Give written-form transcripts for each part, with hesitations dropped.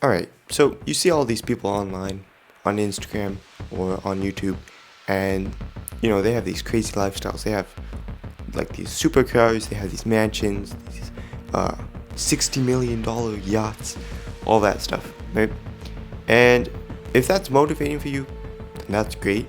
Alright, so you see all these people online, on Instagram or on YouTube, and they have these crazy lifestyles. They have like these supercars, they have these mansions, these uh, $60 million yachts, all that stuff, right? And if that's motivating for you, then that's great.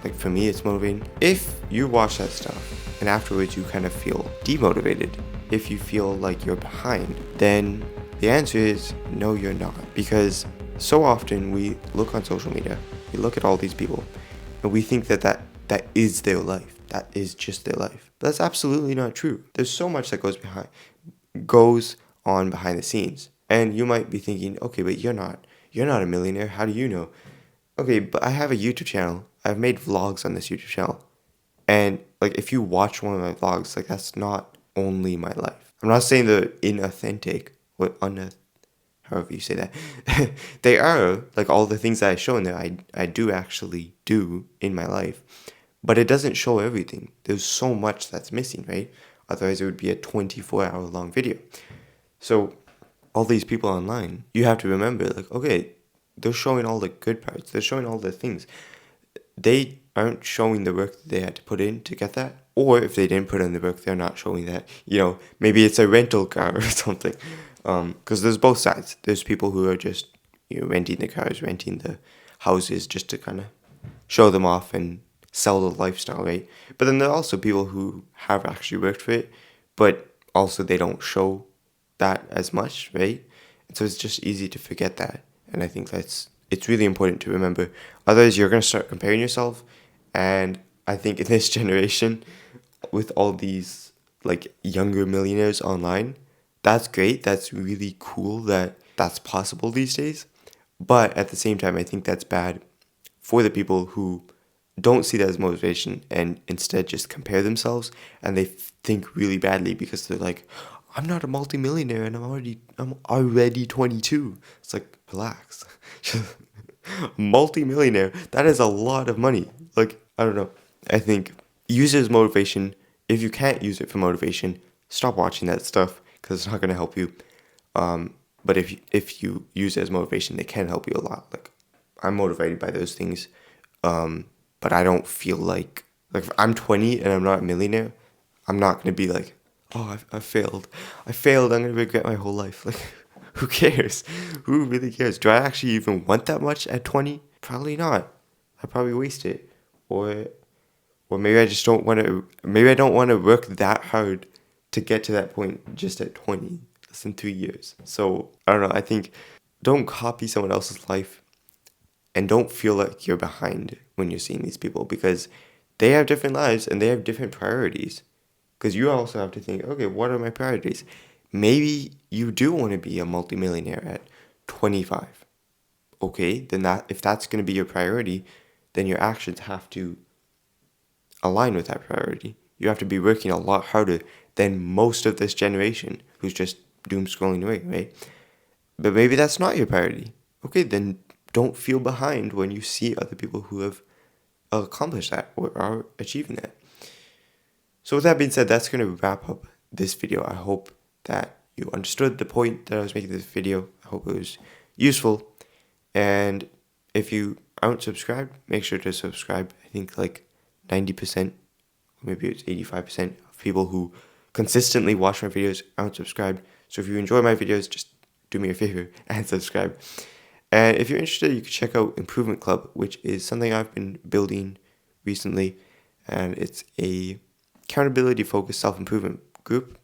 Like for me, it's motivating. If you watch that stuff and afterwards you kind of feel demotivated, if you feel like you're behind, then the answer is no, you're not. Because so often we look on social media, we look at all these people, and we think that is their life. That is just their life. But that's absolutely not true. There's so much that goes on behind the scenes. And you might be thinking, okay, but you're not a millionaire. How do you know? Okay, but I have a YouTube channel. I've made vlogs on this YouTube channel. And like if you watch one of my vlogs, like that's not only my life. I'm not saying they're inauthentic or however you say that. They are like all the things that I show in there I do actually do in my life. But it doesn't show everything. There's so much that's missing, right? Otherwise it would be a 24-hour long video. So all these people online, you have to remember, like, okay, they're showing all the good parts. They're showing all the things. They aren't showing the work that they had to put in to get that. Or if they didn't put in the work, they're not showing that. Maybe it's a rental car or something. Because there's both sides. There's people who are just renting the cars, renting the houses just to kind of show them off and sell the lifestyle, right? But then there are also people who have actually worked for it, but also they don't show that as much, right? And so it's just easy to forget that. And I think it's really important to remember. Otherwise, you're going to start comparing yourself. And I think in this generation, with all these like younger millionaires online, that's great. That's really cool that that's possible these days. But at the same time, I think that's bad for the people who don't see that as motivation and instead just compare themselves, and they think really badly because they're like, I'm not a multimillionaire and I'm already 22. It's like, relax. Multimillionaire, that is a lot of money. Like, I don't know. I think use it as motivation. If you can't use it for motivation, stop watching that stuff because it's not going to help you. But if you use it as motivation, they can help you a lot. Like, I'm motivated by those things, but I don't feel like if I'm 20 and I'm not a millionaire, I'm not going to be like, oh, I failed. I failed. I'm going to regret my whole life. Like, who cares? Who really cares? Do I actually even want that much at 20? Probably not. I probably waste it. Or or maybe I just don't want to, maybe I don't want to work that hard to get to that point just at 20, less than 3 years. So I don't know. I think don't copy someone else's life and don't feel like you're behind when you're seeing these people because they have different lives and they have different priorities. Because you also have to think, okay, what are my priorities? Maybe you do want to be a multimillionaire at 25. Okay, then if that's going to be your priority, then your actions have to align with that priority. You have to be working a lot harder than most of this generation who's just doom scrolling away, right? But maybe that's not your priority. Okay, then don't feel behind when you see other people who have accomplished that or are achieving that. So with that being said, that's going to wrap up this video. I hope that you understood the point that I was making this video. I hope it was useful. And if you aren't subscribed, make sure to subscribe. I think like 90%, maybe it's 85% of people who consistently watch my videos aren't subscribed. So if you enjoy my videos, just do me a favor and subscribe. And if you're interested, you can check out Improvement Club, which is something I've been building recently. And it's a accountability focused self-improvement group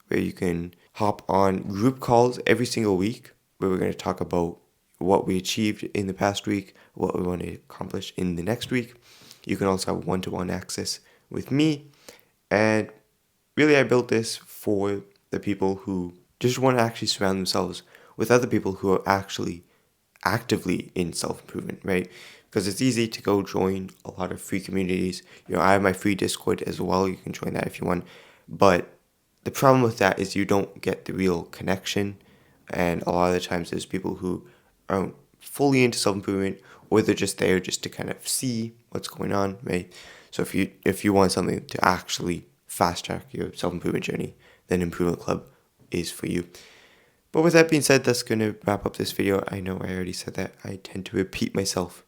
where you can hop on group calls every single week where we're going to talk about what we achieved in the past week, what we want to accomplish in the next week. You can also have one-to-one access with me. And really, I built this for the people who just want to actually surround themselves with other people who are actually actively in self-improvement, right? Because it's easy to go join a lot of free communities. I have my free Discord as well. You can join that if you want. But the problem with that is you don't get the real connection. And a lot of the times there's people who aren't fully into self-improvement or they're just there just to kind of see what's going on, right? So if you want something to actually fast track your self-improvement journey, then Improvement Club is for you. But with that being said, that's going to wrap up this video. I know I already said that. I tend to repeat myself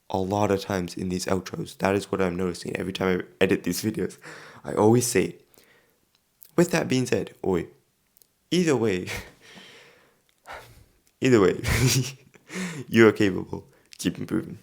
a lot of times in these outros. That is what I'm noticing every time I edit these videos. I always say it. With that being said, oi, either way, either way, you are capable. Keep improving.